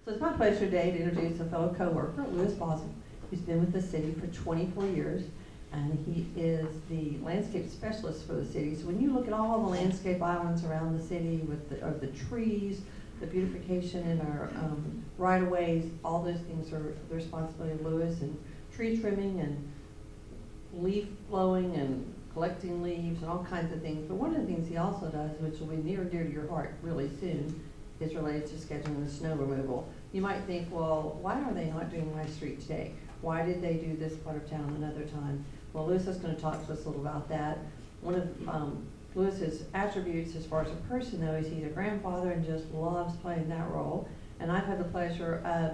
So it's my pleasure today to introduce a fellow coworker, Louis Bausell, who's been with the city for 24 years, and he is the landscape specialist for the city. So when you look at all the landscape islands around the city with the trees, the beautification in our right-of-ways, all those things are the responsibility of Louis, and tree trimming and leaf blowing and collecting leaves and all kinds of things. But one of the things he also does, which will be near and dear to your heart really soon, is related to scheduling the snow removal. You might think, well, why are they not doing my street today? Why did they do this part of town another time? Well, Louis is going to talk to us a little about that. One of Louis's attributes as far as a person, though, is he's a grandfather and just loves playing that role. And I've had the pleasure of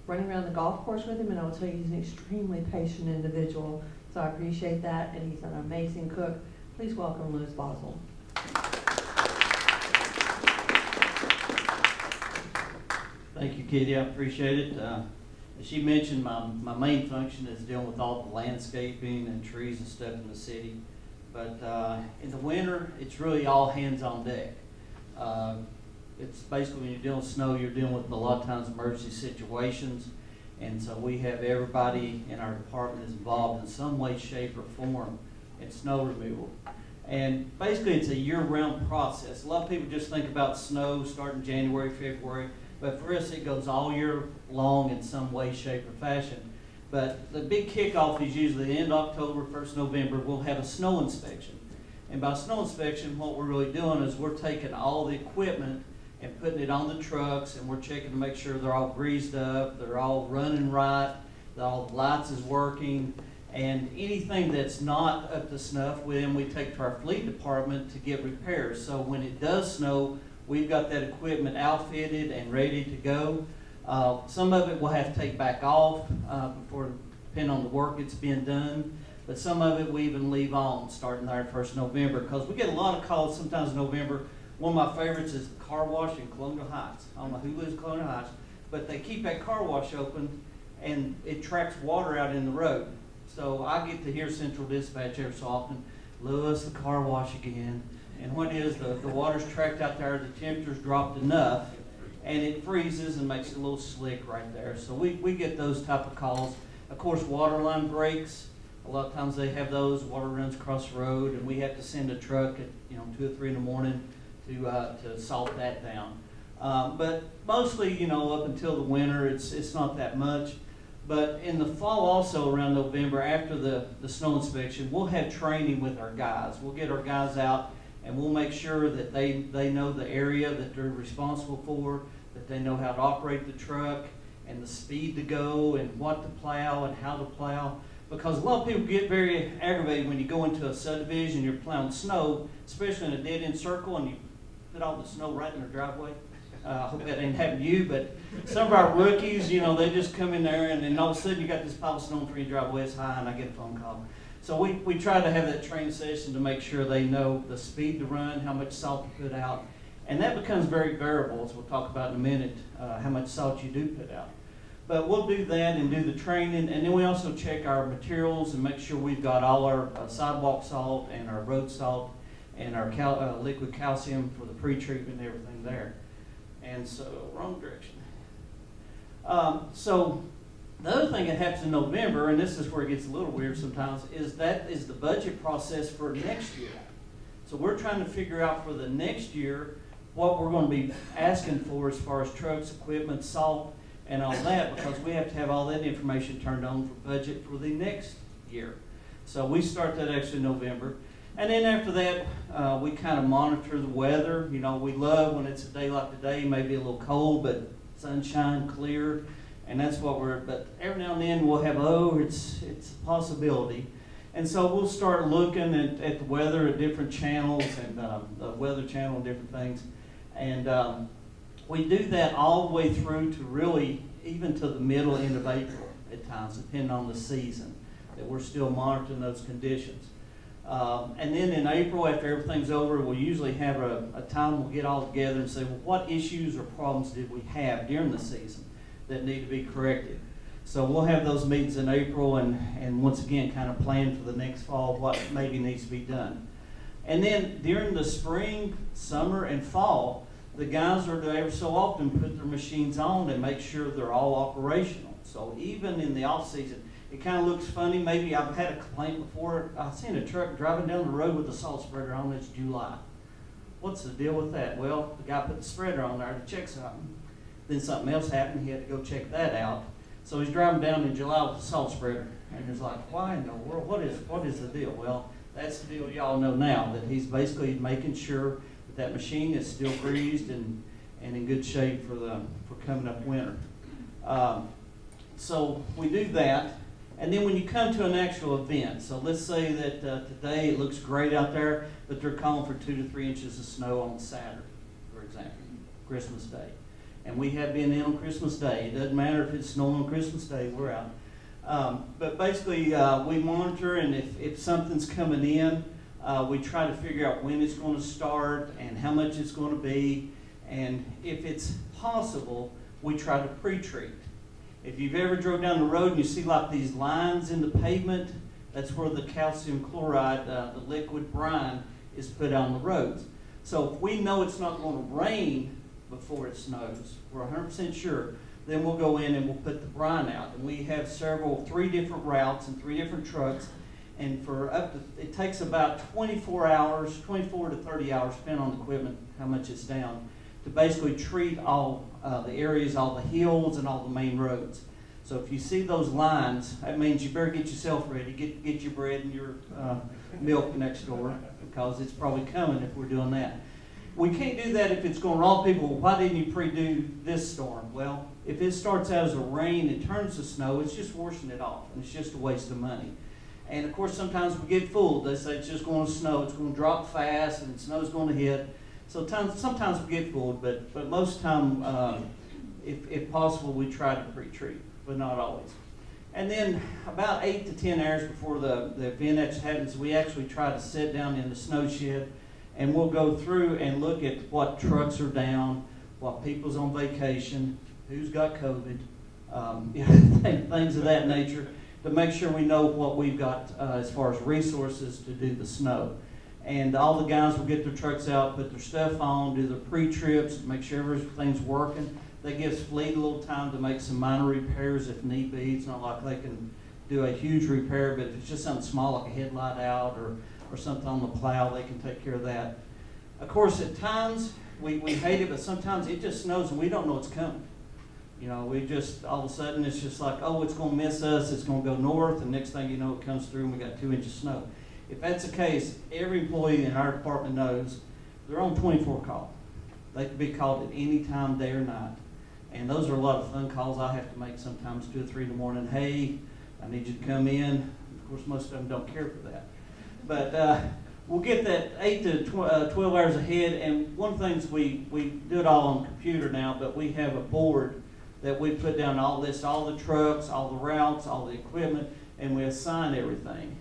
running around the golf course with him, and I will tell you he's an extremely patient individual. So I appreciate that, and he's an amazing cook. Please welcome Louis Bausell. Thank you, Kitty. I appreciate it. As she mentioned, my main function is dealing with all the landscaping and trees and stuff in the city. But in the winter, it's really all hands on deck. It's basically when you're dealing with snow, you're dealing with a lot of times emergency situations. And so we have everybody in our department is involved in some way, shape, or form in snow removal. And basically it's a year-round process. A lot of people just think about snow starting January, February, but for us it goes all year long in some way, shape, or fashion. But the big kickoff is usually the end of October, 1st November, we'll have a snow inspection. And by snow inspection, what we're really doing is we're taking all the equipment and putting it on the trucks, and we're checking to make sure they're all greased up, they're all running right, that all the lights is working, and anything that's not up to snuff, then we take to our fleet department to get repairs. So when it does snow, we've got that equipment outfitted and ready to go. Some of it we'll have to take back off depending on the work that's being done, but some of it we even leave on starting there 1st November, because we get a lot of calls sometimes in November. One of my favorites is the car wash in Colonial Heights. I don't know who lives in Colonial Heights, but they keep that car wash open and it tracks water out in the road. So I get to hear Central Dispatch every so often, Louis, the car wash again. And what is the water's tracked out there, the temperature's dropped enough, and it freezes and makes it a little slick right there. So we get those type of calls. Of course, water line breaks. A lot of times they have those, water runs across the road, and we have to send a truck at 2 or 3 in the morning to salt that down. But mostly, up until the winter, it's not that much. But in the fall also, around November, after the snow inspection, we'll have training with our guys. We'll get our guys out and we'll make sure that they know the area that they're responsible for, that they know how to operate the truck and the speed to go and what to plow and how to plow. Because a lot of people get very aggravated when you go into a subdivision, you're plowing snow, especially in a dead-end circle, and you put all the snow right in their driveway. I hope that ain't happened to you, but some of our rookies, they just come in there, and then all of a sudden you got this pile of snow in front of your driveway, it's high, and I get a phone call. So we try to have that training session to make sure they know the speed to run, how much salt to put out, and that becomes very variable, as we'll talk about in a minute, how much salt you do put out. But we'll do that and do the training, and then we also check our materials and make sure we've got all our sidewalk salt and our road salt and our liquid calcium for the pre-treatment and everything there. And so, wrong direction. So the other thing that happens in November, and this is where it gets a little weird sometimes, is the budget process for next year. So we're trying to figure out for the next year what we're going to be asking for as far as trucks, equipment, salt, and all that, because we have to have all that information turned on for budget for the next year. So we start that actually in November. And then after that, we kind of monitor the weather. We love when it's a day like today, maybe a little cold, but sunshine, clear, and that's what but every now and then we'll have, it's a possibility. And so we'll start looking at the weather at different channels and the weather channel and different things. And we do that all the way through to really even to the middle, end of April at times, depending on the season, that we're still monitoring those conditions. And then in April, after everything's over, we'll usually have a time we'll get all together and say, well, what issues or problems did we have during the season that need to be corrected? So we'll have those meetings in April and once again kind of plan for the next fall what maybe needs to be done. And then during the spring, summer, and fall, the guys are to every so often put their machines on and make sure they're all operational. So even in the off season, it kind of looks funny. Maybe I've had a complaint before. I've seen a truck driving down the road with a salt spreader on. It's July. What's the deal with that? Well, the guy put the spreader on there to check something. Then something else happened. He had to go check that out. So he's driving down in July with a salt spreader. And he's like, why in the world? What is the deal? Well, that's the deal y'all know now, that he's basically making sure that machine is still greased and in good shape for coming up winter. So we do that. And then when you come to an actual event, so let's say that today it looks great out there, but they're calling for 2 to 3 inches of snow on Saturday, for example, Christmas Day. And we have been in on Christmas Day. It doesn't matter if it's snowing on Christmas Day, we're out. But basically, we monitor, and if something's coming in, we try to figure out when it's going to start and how much it's going to be. And if it's possible, we try to pre-treat. If you've ever drove down the road and you see like these lines in the pavement, that's where the calcium chloride, the liquid brine, is put on the roads. So if we know it's not going to rain before it snows, we're 100% sure, then we'll go in and we'll put the brine out. And we have 3 different routes and 3 different trucks. And for it takes about 24 hours, 24 to 30 hours, depending on the equipment, how much it's down, to basically treat all the areas, all the hills, and all the main roads. So if you see those lines, that means you better get yourself ready. Get your bread and your milk next door, because it's probably coming if we're doing that. We can't do that if it's going wrong. People, why didn't you pre-do this storm? Well, if it starts out as a rain and turns to snow, it's just washing it off, and it's just a waste of money. And of course, sometimes we get fooled. They say it's just going to snow, it's going to drop fast, and the snow's going to hit. So sometimes we get fooled, but most time, if possible, we try to pre-treat, but not always. And then about 8 to 10 hours before the event actually happens, we actually try to sit down in the snow shed, and we'll go through and look at what trucks are down, what people's on vacation, who's got COVID, things of that nature, to make sure we know what we've got as far as resources to do the snow. And all the guys will get their trucks out, put their stuff on, do their pre-trips, make sure everything's working. That gives fleet a little time to make some minor repairs if need be. It's not like they can do a huge repair, but if it's just something small like a headlight out or something on the plow, they can take care of that. Of course, at times, we hate it, but sometimes it just snows and we don't know it's coming. You know, we just, all of a sudden, it's just like, oh, it's going to miss us, it's going to go north, and next thing you know, it comes through and we got 2 inches of snow. If that's the case, every employee in our department knows they're on 24 call. They can be called at any time, day or night. And those are a lot of fun calls I have to make sometimes 2 or 3 in the morning. Hey, I need you to come in. Of course, most of them don't care for that. But we'll get that 8 to 12 hours ahead. And one of the things, we do it all on the computer now, but we have a board that we put down all the trucks, all the routes, all the equipment, and we assign everything.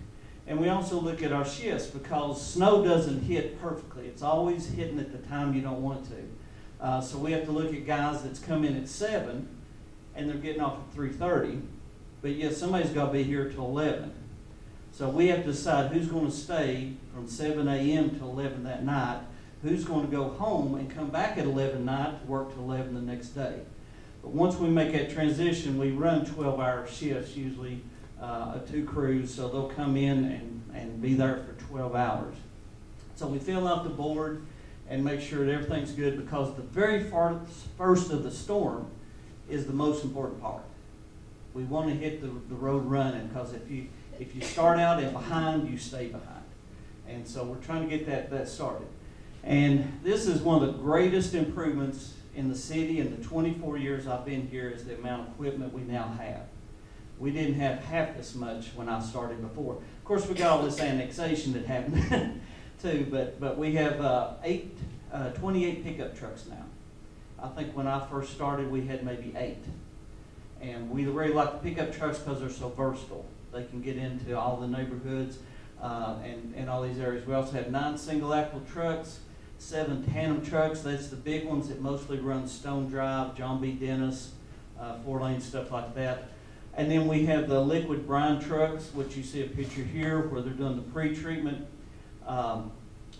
And we also look at our shifts, because snow doesn't hit perfectly. It's always hitting at the time you don't want it to. So we have to look at guys that's come in at 7 and they're getting off at 3:30, but yet somebody's got to be here till 11. So we have to decide who's going to stay from 7 a.m. to 11 that night, who's going to go home and come back at 11 at night to work till 11 the next day. But once we make that transition, we run 12-hour shifts, usually 2 crews, so they'll come in and be there for 12 hours. So we fill out the board and make sure that everything's good, because the very first of the storm is the most important part. We want to hit the road running, because if you start out and behind, you stay behind. And so we're trying to get that started. And this is one of the greatest improvements in the city in the 24 years I've been here, is the amount of equipment we now have. We didn't have half this much when I started before. Of course, we got all this annexation that happened too, but we have 28 pickup trucks now. I think when I first started, we had maybe 8. And we really like the pickup trucks because they're so versatile. They can get into all the neighborhoods and all these areas. We also have 9 single axle trucks, 7 tandem trucks. That's the big ones that mostly run Stone Drive, John B. Dennis, 4-lane, stuff like that. And then we have the liquid brine trucks, which you see a picture here, where they're doing the pre-treatment.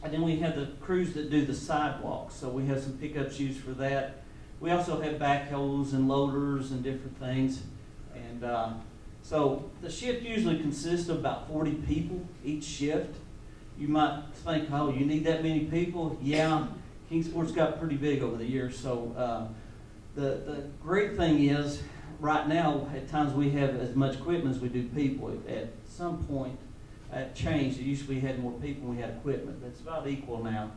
And then we have the crews that do the sidewalks, so we have some pickups used for that. We also have backhoes and loaders and different things. And so the shift usually consists of about 40 people each shift. You might think, oh, you need that many people? Yeah, Kingsport's got pretty big over the years. So the great thing is, right now, at times we have as much equipment as we do people. At some point, it changed. It used to be we had more people and we had equipment, but it's about equal now.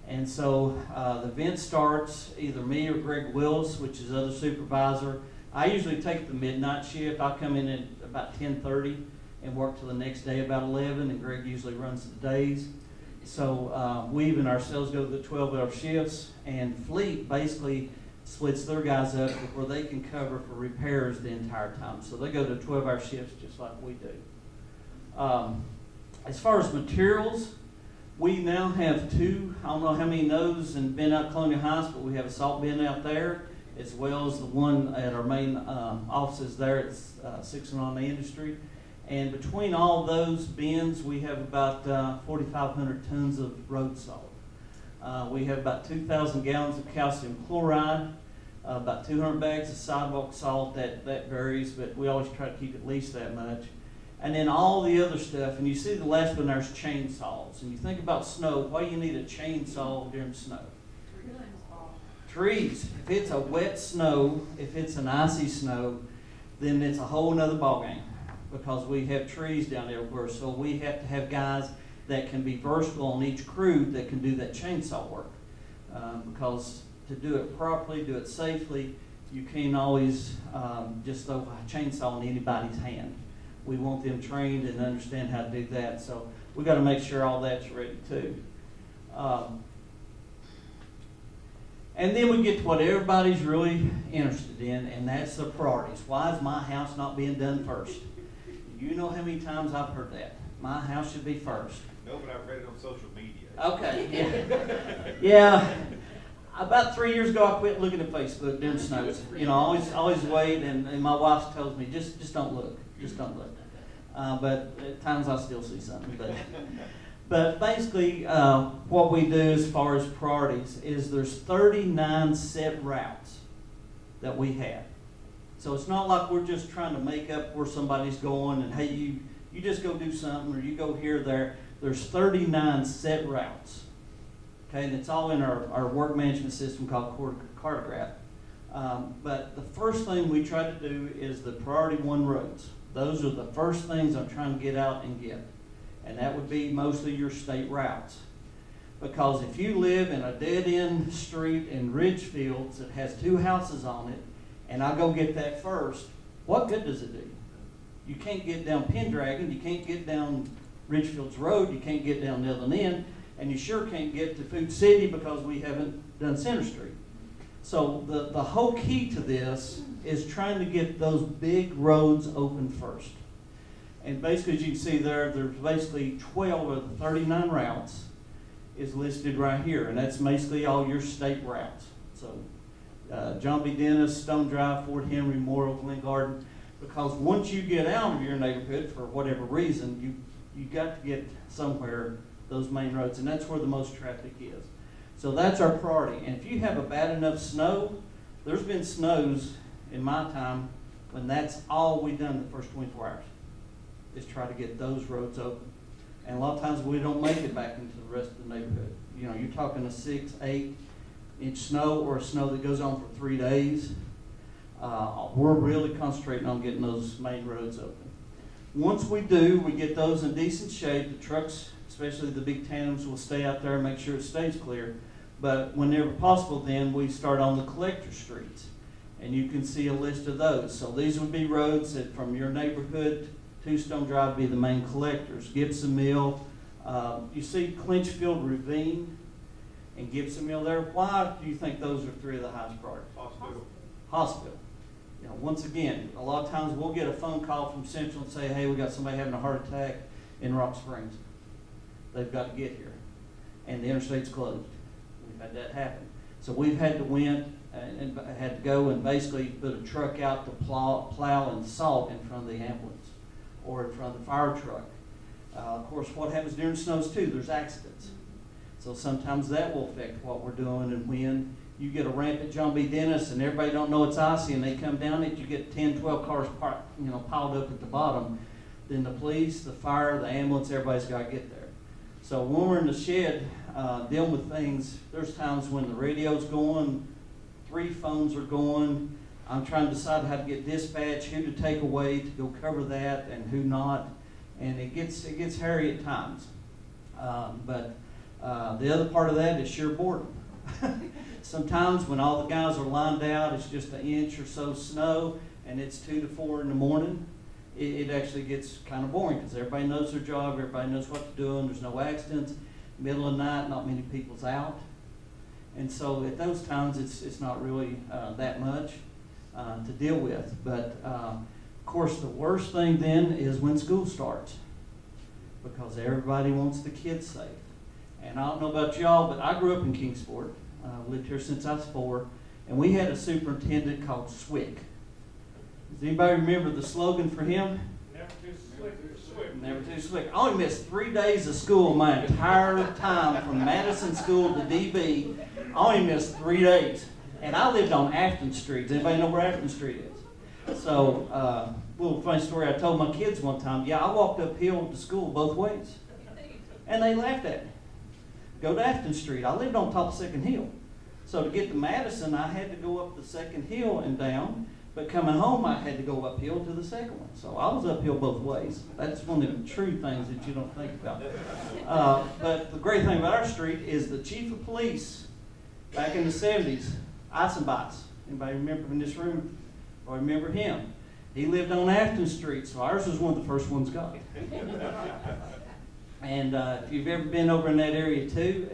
And so the event starts, either me or Greg Willis, which is other supervisor. I usually take the midnight shift. I'll come in at about 10:30 and work till the next day about 11, and Greg usually runs the days. So we even ourselves go to the 12-hour shifts, and Fleet basically splits their guys up where they can cover for repairs the entire time. So they go to 12-hour shifts just like we do. As far as materials, we now have two, I don't know how many knows and been out Colonial Heights, but we have a salt bin out there, as well as the one at our main offices there at 609 Industry. And between all those bins, we have about 4,500 tons of road salt. We have about 2,000 gallons of calcium chloride, about 200 bags of sidewalk salt. That varies, but we always try to keep at least that much. And then all the other stuff, and you see the last one there's chainsaws. And you think about snow, why do you need a chainsaw during snow? Trees. If it's a wet snow, if it's an icy snow, then it's a whole nother ballgame, because we have trees down there everywhere. So we have to have guys that can be versatile on each crew that can do that chainsaw work. Because to do it properly, do it safely, you can't always just throw a chainsaw in anybody's hand. We want them trained and understand how to do that. So we got to make sure all that's ready too. And then we get to what everybody's really interested in, and that's the priorities. Why is my house not being done first? You know how many times I've heard that. My house should be first. No, but I've read it on social media. Okay, yeah. About 3 years ago, I quit looking at Facebook during snows. You know, always wait, and my wife tells me, just don't look. Just don't look. But at times I still see something. But basically, what we do as far as priorities is there's 39 set routes that we have. So it's not like we're just trying to make up where somebody's going and, hey, you just go do something, or you go here or there. There's 39 set routes. Okay, and it's all in our work management system called Cartograph. But the first thing we try to do is the priority one roads. Those are the first things I'm trying to get out and get. And that would be mostly your state routes. Because if you live in a dead-end street in Ridgefields that has 2 houses on it, and I go get that first, what good does it do? You can't get down Pendragon, you can't get down Ridgefields Road, you can't get down the other end, and you sure can't get to Food City because we haven't done Center Street. So the whole key to this is trying to get those big roads open first. And basically, as you can see there's basically 12 of the 39 routes is listed right here. And that's basically all your state routes. So John B. Dennis, Stone Drive, Fort Henry, Memorial, Glen Garden. Because once you get out of your neighborhood, for whatever reason, you got to get somewhere those main roads. And that's where the most traffic is. So that's our priority. And if you have a bad enough snow, there's been snows in my time when that's all we've done the first 24 hours, is try to get those roads open. And a lot of times we don't make it back into the rest of the neighborhood. You know, you're talking a 6-8 inch snow, or a snow that goes on for 3 days. We're really concentrating on getting those main roads open. Once we do, we get those in decent shape. The trucks, especially the big tandems, will stay out there and make sure it stays clear. But whenever possible, then we start on the collector streets. And you can see a list of those. So these would be roads that from your neighborhood to Stone Drive would be the main collectors. Gibson Mill, you see Clinchfield Ravine and Gibson Mill there. Why do you think those are 3 of the highest priorities? Hospital. You know, once again, a lot of times we'll get a phone call from Central and say, hey, we got somebody having a heart attack in Rock Springs. They've got to get here. And the interstate's closed. We've had that happen. So we've had to win and had to go and basically put a truck out to plow and salt in front of the ambulance or in front of the fire truck. Of course, what happens during snows too, there's accidents. So sometimes that will affect what we're doing, and when you get a ramp at John B. Dennis and everybody don't know it's icy and they come down it, you get 10, 12 cars piled up at the bottom, then the police, the fire, the ambulance, everybody's got to get there. So when we're in the shed dealing with things, there's times when the radio's going, 3 phones are going, I'm trying to decide how to get dispatch, who to take away to go cover that and who not, and it gets hairy at times. But the other part of that is sheer boredom. Sometimes when all the guys are lined out, it's just an inch or so snow, and it's 2 to 4 in the morning. It actually gets kind of boring because everybody knows their job, everybody knows what to do, and there's no accidents. Middle of the night, not many people's out. And so at those times, it's not really that much to deal with. But of course, the worst thing then is when school starts, because everybody wants the kids safe. And I don't know about y'all, but I grew up in Kingsport. Lived here since I was 4, and we had a superintendent called Swick. Does anybody remember the slogan for him? Never too slick. Never too slick. I only missed 3 days of school my entire time from Madison School to DB. I only missed 3 days. And I lived on Afton Street. Does anybody know where Afton Street is? So, little funny story I told my kids one time. Yeah, I walked uphill to school both ways. And they laughed at me. Go to Afton Street. I lived on top of Second Hill. So to get to Madison, I had to go up the Second Hill and down. But coming home, I had to go uphill to the second one. So I was uphill both ways. That's one of the true things that you don't think about. But the great thing about our street is the chief of police back in the 70s, Eisenbach. Anybody remember in this room? Or remember him? He lived on Afton Street, so ours was one of the first ones got. And if you've ever been over in that area too,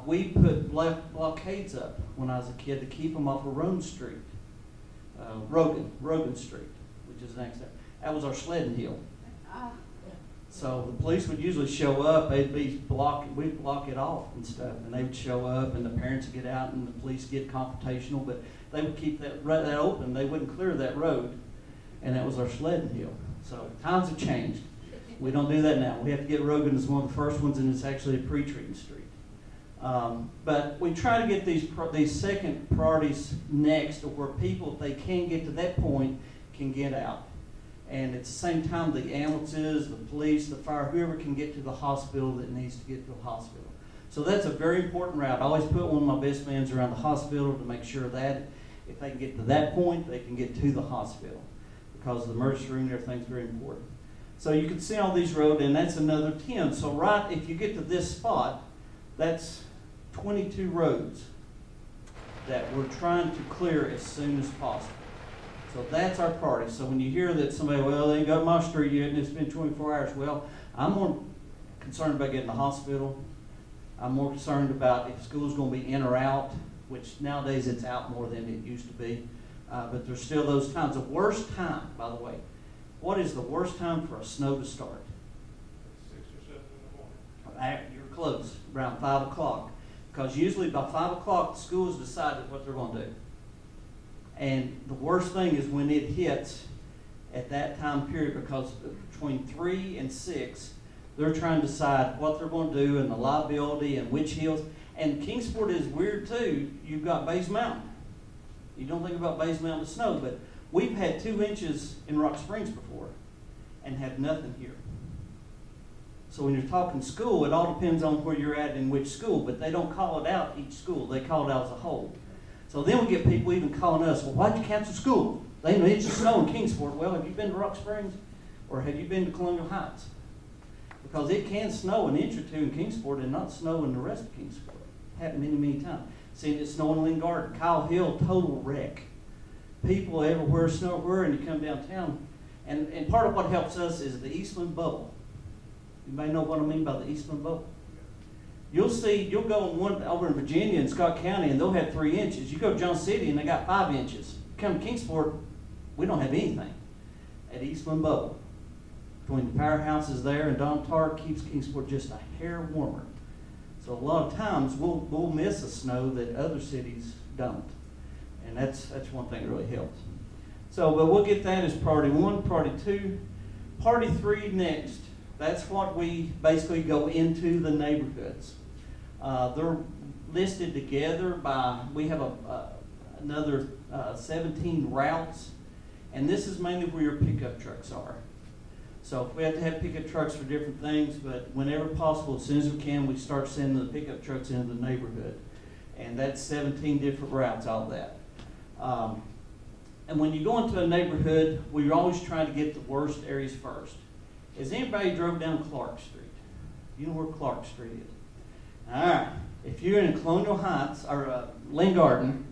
we put blockades up when I was a kid to keep them off of Roan Street. Rogan Street, which is next there. That was our sledding hill. So the police would usually show up, we'd block it off and stuff, and they would show up and the parents would get out and the police get confrontational, but they would keep that open, they wouldn't clear that road, and that was our sledding hill. So times have changed. We don't do that now. We have to get Rogan as one of the first ones, and it's actually a pre-treating street. But we try to get these second priorities next, to where people, if they can get to that point, can get out. And at the same time, the ambulances, the police, the fire, whoever can get to the hospital that needs to get to the hospital. So that's a very important route. I always put one of my best mans around the hospital to make sure that if they can get to that point, they can get to the hospital, because the emergency room and everything's very important. So you can see all these roads, and that's another 10. So right, if you get to this spot, that's 22 roads that we're trying to clear as soon as possible. So that's our priority. So when you hear that somebody, well, they ain't got my street yet and it's been 24 hours, well, I'm more concerned about getting to the hospital. I'm more concerned about if school's going to be in or out, which nowadays it's out more than it used to be. But there's still those times. The worst time, by the way, what is the worst time for a snow to start? 6 or 7 in the morning. You're close, around 5 o'clock. Because usually by 5 o'clock, the school's decided what they're going to do. And the worst thing is when it hits at that time period, because between 3 and 6, they're trying to decide what they're going to do and the liability and which hills. And Kingsport is weird too. You've got Bays Mountain. You don't think about Bays Mountain snow, but we've had 2 inches in Rock Springs before and had nothing here. So when you're talking school, it all depends on where you're at in which school, but they don't call it out each school. They call it out as a whole. So then we get people even calling us, well, why'd you cancel school? They had an inch of snow in Kingsport. Well, have you been to Rock Springs or have you been to Colonial Heights? Because it can snow an inch or 2 in Kingsport and not snow in the rest of Kingsport. Happened many, many times. Seen it snow in Lynn Garden. Kyle Hill, total wreck. People everywhere, snow everywhere, and you come downtown. And part of what helps us is the Eastland bubble. You may know what I mean by the Eastland bubble. You'll go in one over in Virginia and Scott County, and they'll have 3 inches. You go to John City, and they got 5 inches. Come to Kingsport, we don't have anything. At Eastland bubble, between the powerhouses there and Don Tar, keeps Kingsport just a hair warmer. So a lot of times we'll miss a snow that other cities don't, and that's one thing that really helps. So, but we'll get that as priority 1, priority 2, priority 3 next. That's what we basically go into the neighborhoods. They're listed together by, we have another 17 routes, and this is mainly where your pickup trucks are. So if we have to have pickup trucks for different things, but whenever possible, as soon as we can, we start sending the pickup trucks into the neighborhood. And that's 17 different routes out of that. And when you go into a neighborhood, we're always trying to get the worst areas first. Has anybody drove down Clark Street? You know where Clark Street is? All right. If you're in Colonial Heights or Lynn Garden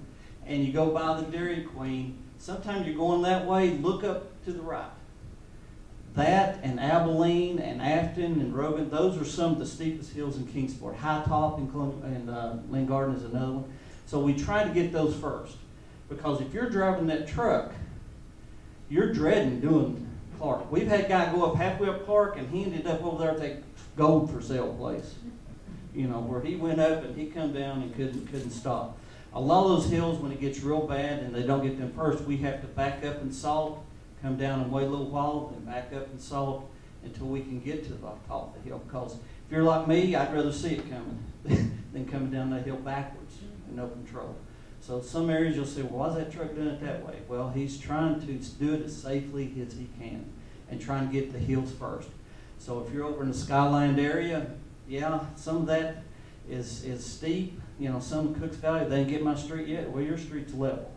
and you go by the Dairy Queen, sometimes you're going that way, look up to the right. That and Abilene and Afton and Rogan, those are some of the steepest hills in Kingsport. High Top and Lynn Garden is another one. So we try to get those first. Because if you're driving that truck, you're dreading doing Clark. We've had a guy go up halfway up Clark and he ended up over there at that gold for sale place. You know, where he went up and he come down and couldn't stop. A lot of those hills, when it gets real bad and they don't get them first, we have to back up and salt, come down and wait a little while, then back up and salt until we can get to the top of the hill. Because if you're like me, I'd rather see it coming than coming down that hill backwards in no control. So some areas you'll say, well, why is that truck doing it that way? Well, he's trying to do it as safely as he can and trying to get the hills first. So if you're over in the Skyland area, yeah, some of that is steep. You know, some of Cooks Valley, they didn't get my street yet. Well, your street's level.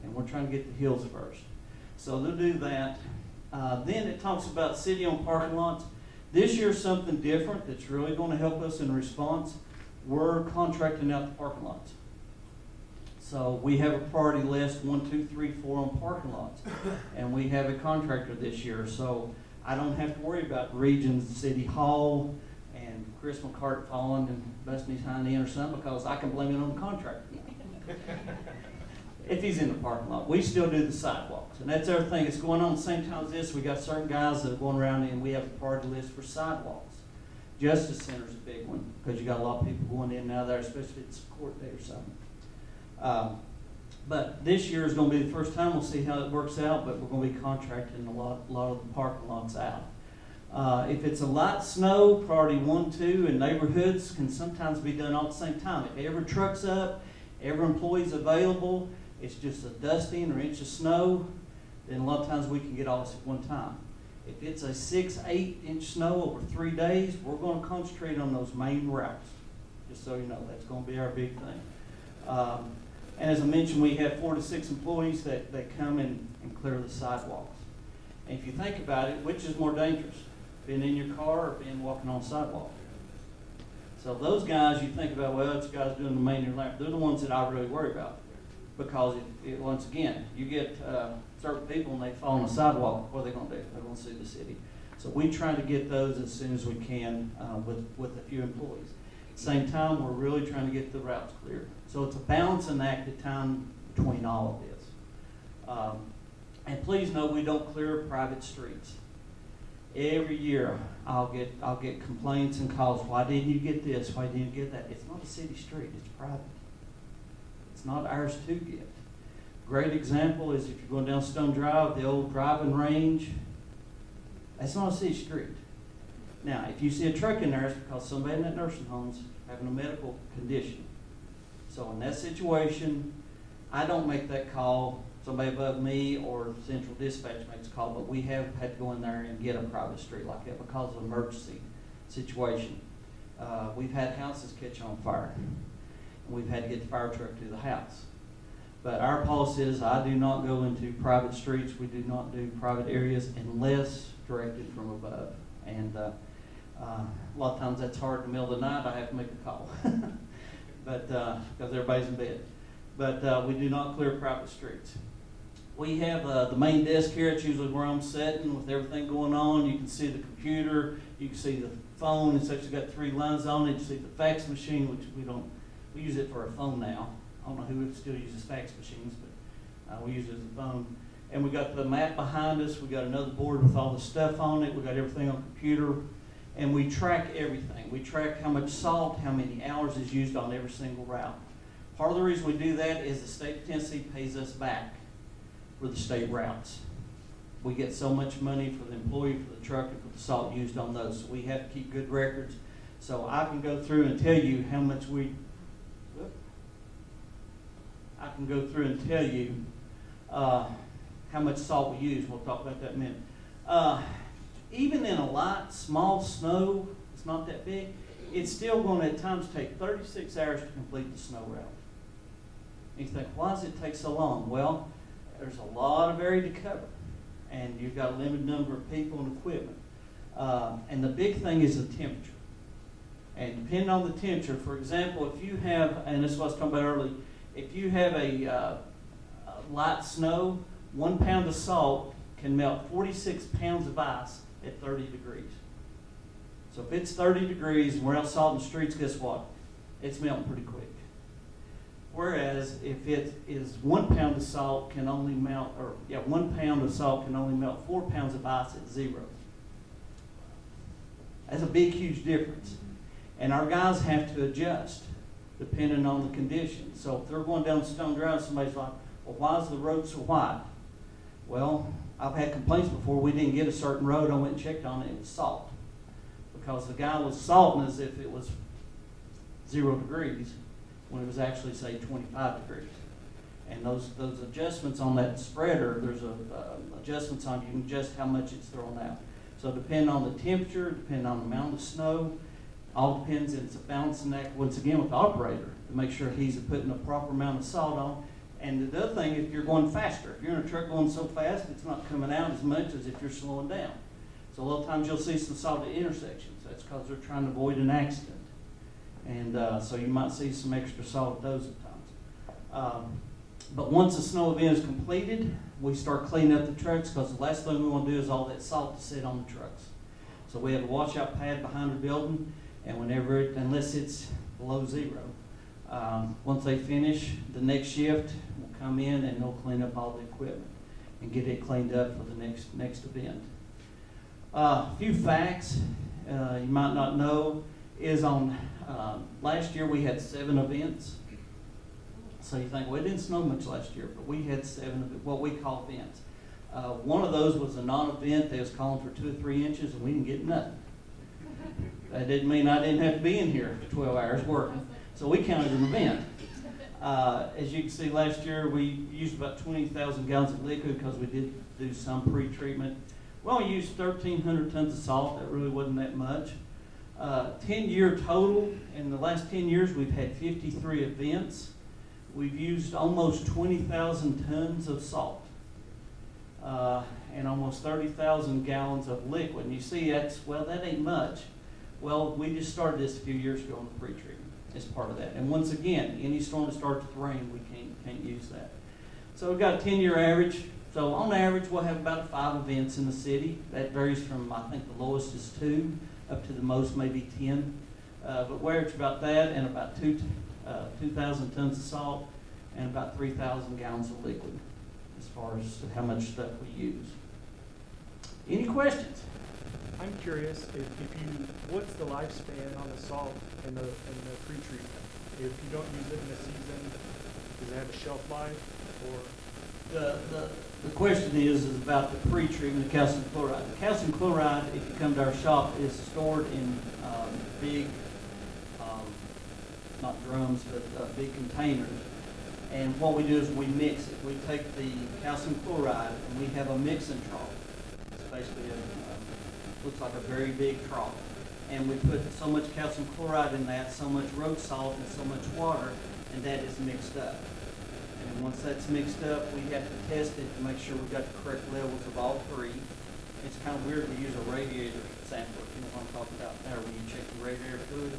And we're trying to get the hills first. So they'll do that. Then it talks about city-owned parking lots. This year's something different that's really going to help us in response. We're contracting out the parking lots. So we have a priority list, 1, 2, 3, 4 on parking lots. And we have a contractor this year. So I don't have to worry about Regions, City Hall, and Chris McCart falling and busting his hind end or something, because I can blame it on the contractor. If he's in the parking lot. We still do the sidewalks. And that's everything that's going on at the same time as this. We got certain guys that are going around and we have a priority list for sidewalks. Justice Center's a big one, because you got a lot of people going in and out of there, especially if it's court day or something. But this year is going to be the first time. We'll see how it works out, but we're going to be contracting a lot of the parking lots out. If it's a light snow, priority 1, 2, and neighborhoods can sometimes be done all at the same time. If every truck's up, every employee's available, it's just a dusting or inch of snow, then a lot of times we can get all this at one time. If it's a 6, 8 inch snow over 3 days, we're going to concentrate on those main routes. Just so you know, that's going to be our big thing. And as I mentioned, we have 4 to 6 employees that come and clear the sidewalks. And if you think about it, which is more dangerous? Being in your car or being walking on the sidewalk? So those guys, you think about, well, it's guys doing the main lap. They're the ones that I really worry about. Because once again, you get certain people and they fall on the sidewalk, what are they going to do? They're going to sue the city. So we try to get those as soon as we can with a few employees. At the same time, we're really trying to get the routes clear. So it's a balancing act at time between all of this. And please know we don't clear private streets. Every year I'll get complaints and calls. Why didn't you get this? Why didn't you get that? It's not a city street. It's private. It's not ours to get. Great example is if you're going down Stone Drive, the old driving range. That's not a city street. Now, if you see a truck in there, it's because somebody in that nursing home's having a medical condition. So in that situation, I don't make that call. Somebody above me or Central Dispatch makes a call, but we have had to go in there and get a private street like that because of an emergency situation. We've had houses catch on fire, and we've had to get the fire truck to the house. But our policy is I do not go into private streets. We do not do private areas unless directed from above. And a lot of times that's hard in the middle of the night. I have to make a call, but because everybody's in bed. But we do not clear private streets. We have the main desk here. It's usually where I'm sitting with everything going on. You can see the computer. You can see the phone. It's actually got 3 lines on it. You see the fax machine, which we use it for a phone now. I don't know who still uses fax machines, but we use it as a phone. And we got the map behind us. We got another board with all the stuff on it. We got everything on the computer. And we track everything. We track how much salt, how many hours is used on every single route. Part of the reason we do that is the state of Tennessee pays us back for the state routes. We get so much money for the employee, for the truck, and for the salt used on those. So we have to keep good records. So I can go through and tell you how much I can go through and tell you how much salt we use. We'll talk about that in a minute. Even in a light, small snow, it's not that big, it's still going to at times take 36 hours to complete the snow route. And you think, why does it take so long? Well, there's a lot of area to cover, and you've got a limited number of people and equipment. And the big thing is the temperature. And depending on the temperature, for example, if you have, and this is what I was talking about earlier, if you have a light snow, 1 pound of salt can melt 46 pounds of ice at 30 degrees. So if it's 30 degrees and we're out salting the streets, guess what? It's melting pretty quick. Whereas if it is 1 pound of salt can only melt, 1 pound of salt can only melt 4 pounds of ice at 0. That's a big, huge difference. And our guys have to adjust depending on the conditions. So if they're going down Stone Drive, somebody's like, well, why is the road so wide? Well, I've had complaints before. We didn't get a certain road. I went and checked on it. It was salt. Because the guy was salting as if it was 0 degrees when it was actually, say, 25 degrees. And those adjustments on that spreader, there's adjustments on, you can adjust how much it's thrown out. So depending on the temperature, depending on the amount of snow, all depends, and it's a balancing act, once again, with the operator to make sure he's putting the proper amount of salt on. And the other thing, if you're going faster, if you're in a truck going so fast, it's not coming out as much as if you're slowing down. So a lot of times you'll see some salt at intersections. That's because they're trying to avoid an accident. And so you might see some extra salt at those at times. But once the snow event is completed, we start cleaning up the trucks, because the last thing we want to do is all that salt to sit on the trucks. So we have a washout pad behind the building, and whenever unless it's below 0, once they finish, the next shift will come in and they'll clean up all the equipment and get it cleaned up for the next event. A few facts you might not know is on last year we had 7 events. So you think, well, it didn't snow much last year, but we had 7 of what we call events. One of those was a non-event. They was calling for 2 or 3 inches, and we didn't get nothing. That didn't mean I didn't have to be in here for 12 hours working. So we counted an event. As you can see, last year we used about 20,000 gallons of liquid because we did do some pre-treatment. We only used 1,300 tons of salt. That really wasn't that much. 10-year total. In the last 10 years, we've had 53 events. We've used almost 20,000 tons of salt and almost 30,000 gallons of liquid. And you see, that ain't much. Well, we just started this a few years ago on the pre-treatment as part of that. And once again, any storm that starts with rain, we can't use that. So we've got a 10-year average. So on average, we'll have about 5 events in the city. That varies from, I think the lowest is 2 up to the most maybe 10. But we average about that, and about 2,000 tons of salt and about 3,000 gallons of liquid as far as how much stuff we use. Any questions? I'm curious what's the lifespan on the salt and the pre-treatment? If you don't use it in a season, does it have a shelf life, or? The question is about the pre-treatment of calcium chloride. The calcium chloride, if you come to our shop, is stored in big, not drums, but big containers. And what we do is we mix it. We take the calcium chloride and we have a mixing trough. It's basically looks like a very big trough. And we put so much calcium chloride in that, so much road salt, and so much water, and that is mixed up. And once that's mixed up, we have to test it to make sure we've got the correct levels of all 3. It's kind of weird to use a radiator sample, if you know what I'm talking about there, when you check the radiator fluid.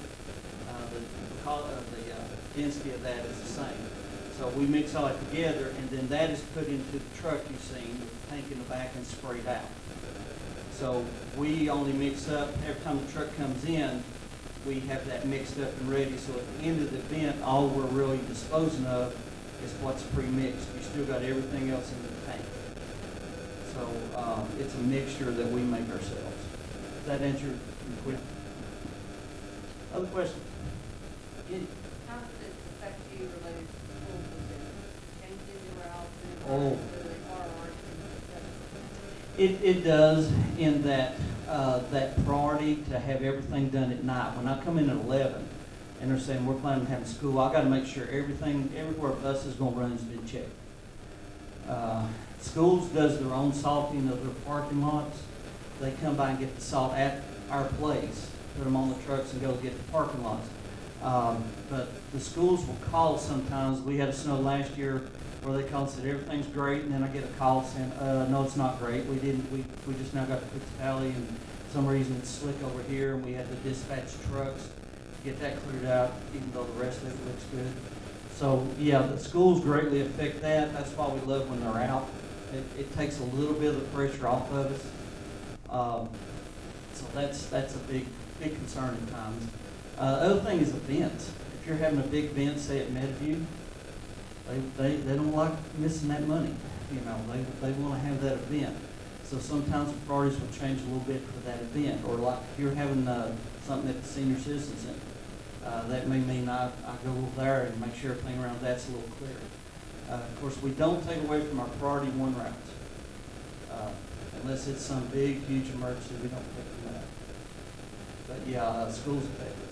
The density of that is the same. So we mix all that together, and then that is put into the truck you've seen, with the tank in the back, and sprayed out. So we only mix up, every time the truck comes in, we have that mixed up and ready. So at the end of the event, all we're really disposing of is what's pre-mixed. We still got everything else in the tank. So it's a mixture that we make ourselves. Does that answer your question? Other questions? How does it affect you related to school? Changes your routes? It does, in that that priority to have everything done at night. When I come in at 11 and they're saying we're planning on having school, I got to make sure everywhere bus is going to run has been checked. Schools does their own salting of their parking lots. They come by and get the salt at our place, put them on the trucks and go get the parking lots. But the schools will call sometimes. We had a snow last year where they called and said everything's great, and then I get a call saying, no, it's not great. We just now got to fix the alley, and for some reason it's slick over here, and we had to dispatch trucks to get that cleared out, even though the rest of it looks good. So yeah, the schools greatly affect that. That's why we love when they're out. It takes a little bit of the pressure off of us. So that's a big concern at times. The other thing is events. If you're having a big event, say at Meadowview, they don't like missing that money. You know, they want to have that event. So sometimes the priorities will change a little bit for that event. Or like if you're having something at the Senior Citizen Center, that may mean I go over there and make sure everything around that's a little clearer. Of course, we don't take away from our priority one routes. Unless it's some big, huge emergency, we don't take from that. But yeah, schools affected.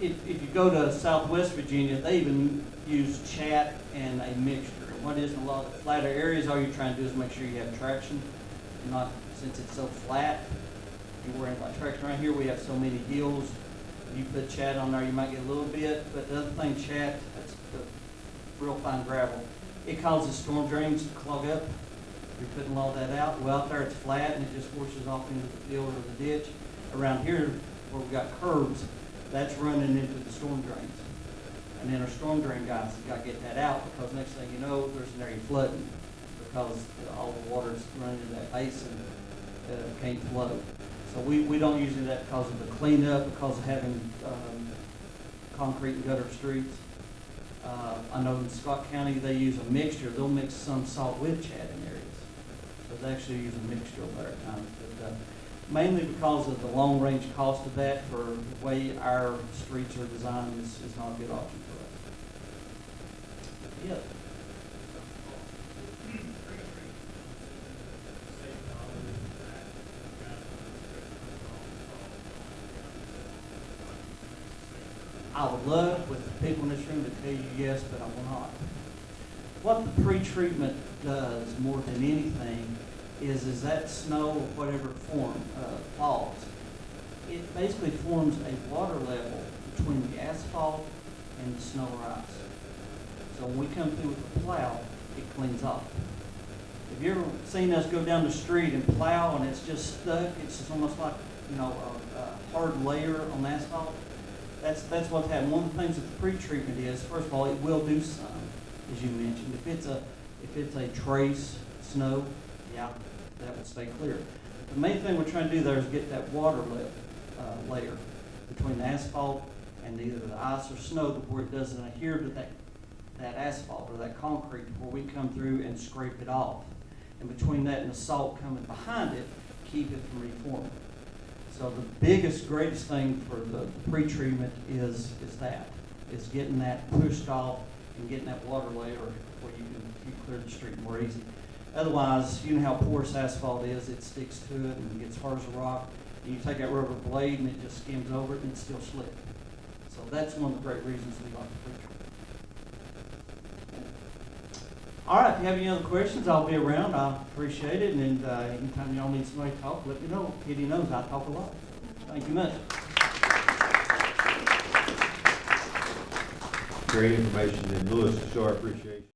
If you go to Southwest Virginia, they even use chat and a mixture. And what is in a lot of the flatter areas, all you're trying to do is make sure you have traction. Not since it's so flat, you're worrying about traction. Right here we have so many hills. You put chat on there, you might get a little bit, but the other thing, chat, that's the real fine gravel. It causes storm drains to clog up. You're putting all that out. Well, out there it's flat and it just washes off into the field or the ditch. Around here, where we've got curbs, that's running into the storm drains. And then our storm drain guys have got to get that out, because next thing you know, there's an area flooding because all the water's running into that basin can't flow. So we don't use that because of the cleanup, because of having concrete and gutter streets. I know in Scott County they use a mixture. They'll mix some salt with chat in areas. So they actually use a mixture of that at times. But, mainly because of the long-range cost of that, for the way our streets are designed, is not a good option for us. Yeah. I would love with the people in this room to tell you yes, but I will not. What the pre-treatment does more than anything is that snow or whatever form falls, it basically forms a water level between the asphalt and the snow or ice. So when we come through with the plow, it cleans off. Have you ever seen us go down the street and plow and it's just stuck? It's just almost like, you know, a hard layer on asphalt. That's what's happening. One of the things with the pre-treatment is, first of all, it will do some, as you mentioned. If it's a trace snow, yeah, that will stay clear. But the main thing we're trying to do there is get that water layer between the asphalt and either the ice or snow, where it doesn't adhere to that asphalt or that concrete, where we come through and scrape it off. And between that and the salt coming behind it, keep it from reforming. So the biggest, greatest thing for the pre-treatment is getting that pushed off and getting that water layer where you can clear the street more easy. Otherwise, you know how porous asphalt is, it sticks to it and gets hard as a rock. And you take that rubber blade and it just skims over it and it's still slick. So that's one of the great reasons we like the pre-treatment. All right, if you have any other questions, I'll be around. I appreciate it. And anytime y'all need somebody to talk, let me know. Kitty knows I talk a lot. Thank you much. Great information, and Louis, so I appreciate you.